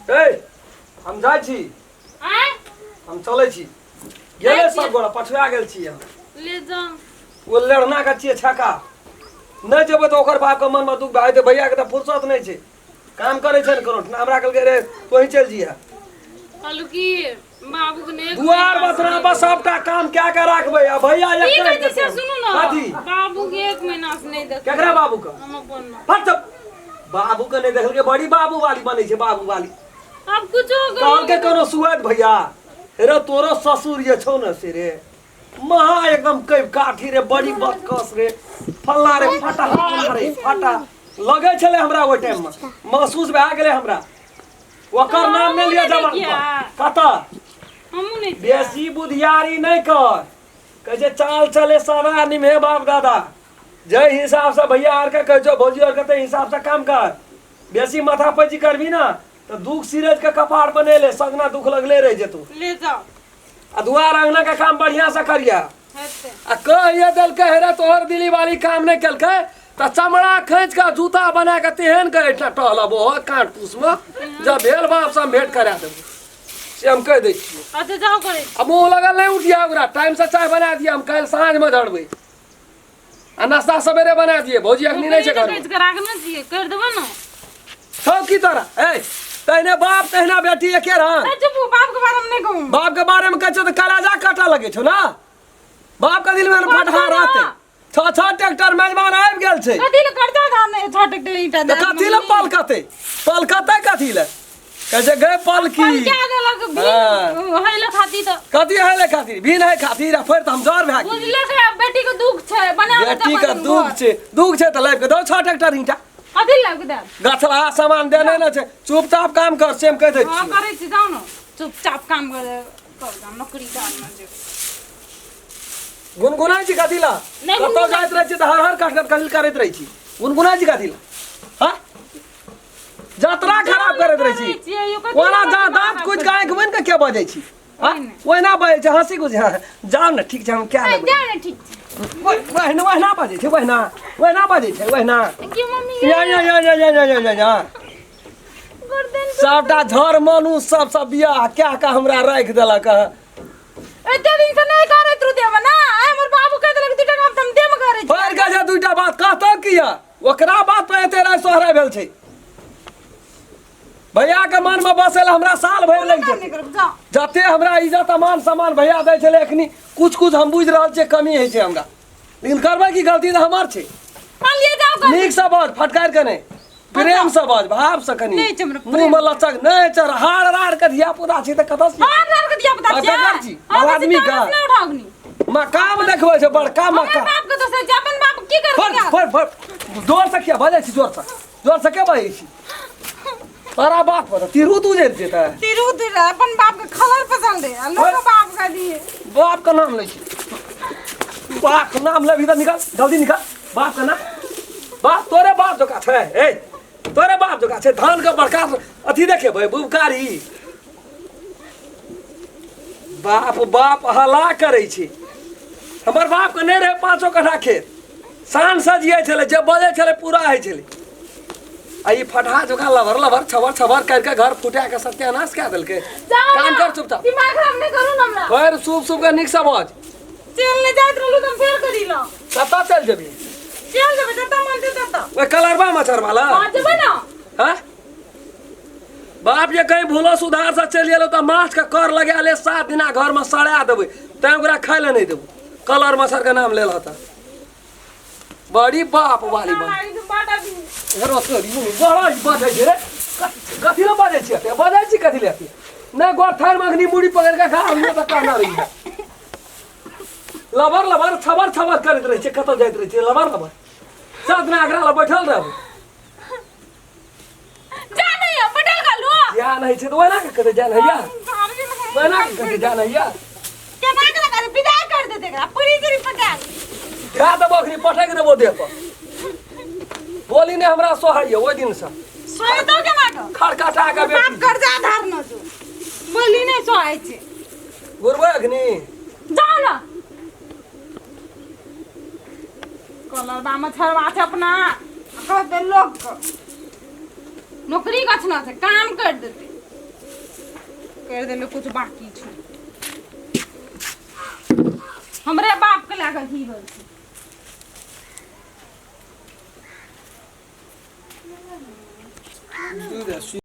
ए हम जाइ छी हम चलै छी गेले सब गोड़ा पछुआ गेल छी हम ले जा वो लड़ना का छिए छका नहीं जेबे तो ओकर बाप के मन में दुख भाई दे भैया के त फुर्सत नहीं छे काम करे छे न करो हमरा कल के रे तोही चल जिया कहलू की बाबू के ने दुआर बसना बस सबका काम क्या के राखबे आ भैया एक ठीक है से सुनो ना कथी बाबू के 1 महीना से नहीं देख केकरा बाबू का हम अपन हट बाबू के नहीं देखल के बड़ी बाबू वाली बने छे बाबू वाली अब कुछ हो काल के कोनो सुआद भैया रे तोरो ससुर जे छौ न से रे महा एकदम कई काठी रे बड़ी बदकस रे फल्ला रे फटा रे फटा लगे छले हमरा ओइ टाइम में महसूस भए गेले हमरा ओकर नाम नहीं लिया जवान कता हमू नहीं बेसी बुधियारी नहीं कर कहे चाल चले सवा निमे बाप दादा जय हिसाब से भैया आर के कह भौजी और के हिसाब से काम कर बेसी माथा पैची करबी ना तो दुख सिरज के कपार बने ले सगना दुख लगले रह जेतू ले जाओ आ दुआर अंगना का काम बढ़िया से करिया हेते आ कहिए दल के हेरे तोहर दिली वाली काम नहीं कल के त चमड़ा खींच के जूता बना के तेहन के इतना टहलबो काट पूस में जब भेल बाप से भेंट करा देबो से हम कह दै छी अच्छा जाओ करे अब मुंह लगल नहीं उठिया ओकरा टाइम से चाय बना दिया हम कल साँझ में धरबै आ नाश्ता सवेरे बना दिए भौजी अखनी नहीं छै घर में करा के ना दिए कर देबो ना सब की तरह ए तहने बाप तहना बेटी एके रंग चुप बाप के बारे में नहीं कहूं बाप के बारे में कहे तो कलेजा काटा लगे छो ना बाप के दिल में फटहा रहते छ छ ट्रैक्टर मेजबान आबि गेल छै कथी ले करता धान ने छ ट्रैक्टर ईटा दे कथी ले पलकते कथी ले कैसे गए पल की क्या देलक भी हेले खाती तो कथी हेले खातिर भी नहीं खातिर फिर तो हम जर भए गेल बुझले के बेटी के दुख छै बना बेटी के दुख छै तो लाइफ के दो छ ट्रैक्टर ईटा कथी लग दे गछला सामान देने न छै चुपचाप काम कर सेम कह दे हां करै छी जाओ न चुपचाप काम कर नौकरी दान में जे गुनगुनाई छी कथी ला कतो जाइत रहै छी त हर कहिल करैत रहै छी गुनगुनाई छी कथी ला हां यात्रा खराब करैत रहै छी ओना जा दांत कुछ गाय घुमन के के बजै छी हां ओना बजै छै हंसी कुछ जाओ न ठीक छै हम क्या लेबै जाओ न ठीक वहना बजै छै वहना बजै छै वहना की मम्मी या गर्दन सबटा झर मानू सब बियाह क्या का हमरा राख देलक एते दिन से नहीं करैत रु देब ना हमर बाबू कह देलक दुटा काम हम देम करै छी पर के जे दुटा बात कहतो किया ओकरा बात पे एते राय सोहरा भेल छै भैया के मन में बसेल हमरा साल भर लग जेतै जते हमरा इज्जत मान सम्मान भैया दै छले एखनी कुछ हम बुझ रहल छै कमी है छै हमरा लेकिन करबै की गलती त हमर छै लिए जाओ नीक से बात फटकार के नहीं प्रेम से बात भाव से कनी नहीं चमर मुंह में लचक नहीं चर हाड़ राड़ के धिया पुता छी त कतस हां रार के दिया पता छै ककर छी बड़ आदमी का उठागनी मकाम देखबै छै बड़का मकाम बाप के तो से जापन बाप की कर फट जोर से क्या बजे छी जोर से क्या बजे छी तारा बाप पर तिरु तू जे देता है तिरु अपन बाप के खबर पसंद है लोग बाप का दिए बाप का नाम ले छी बाप का नाम ले भीतर निकाल जल्दी निकाल बाप का नाम बाप तोरे बाप जो का छै ए तोरे बाप जो का छै धान का बड़का अथी देखे भाई बुबकारी बाप हला करे छी हमर बाप के नहीं रहे 5 कट्ठा खेत शान से जिये छले जे बजे छले पूरा है छले आ ई फटहा जोका लवर छबर करके घर फुटा के सत्यानाश कह देल के काम कर चुपचाप दिमाग खराब नहीं करू हमरा फिर शुभ के निक समझ चल ले जात रहलू तुम फेर करी लो कता चल जेबी चल जेबे तता मानते तता ओए कलरबा मछर वाला हां जेबे ना हां बाप ये कहीं भूलो सुधार से चल गेलो त माछ का कर लगा ले 7 दिना घर में सड़ा देबे तै ओकरा खाय ले नहीं देबो कलर मछर के नाम ले लता बड़ी बाप वाली बन घरो तोरी मुनी बड़ा बजे छै रे कथि ल बजे छी बजे छी कथि ले नै गोर थार मगनी मुड़ी पकड़ के खा हम त कहना रही लबर छबर करैत रहै छै कतौ जाइत रहै छै लबर साथ में आगरा ल बैठल रहब जा नहीं पटल का लो या नहीं छै त ओना के कते जान हैया ओना के कते जान हैया केना के लगा विदा कर देते एकरा पूरी गिरी पका खा दबो अखनी पटक देबो देह पर बोली ने हमरा सोहाइए ओइ दिन से सोए तो केना के खड़काटा के बाप बेटी कर्जा धार न जो बोली नहीं सोआइ छै गुरबे अखनी जाओ ना कलर दाम छरवा छै अपना कहते लोग को नौकरी गछना से काम कर देते कर देले कुछ बाकी छै हमरे बाप के लागल ही बोल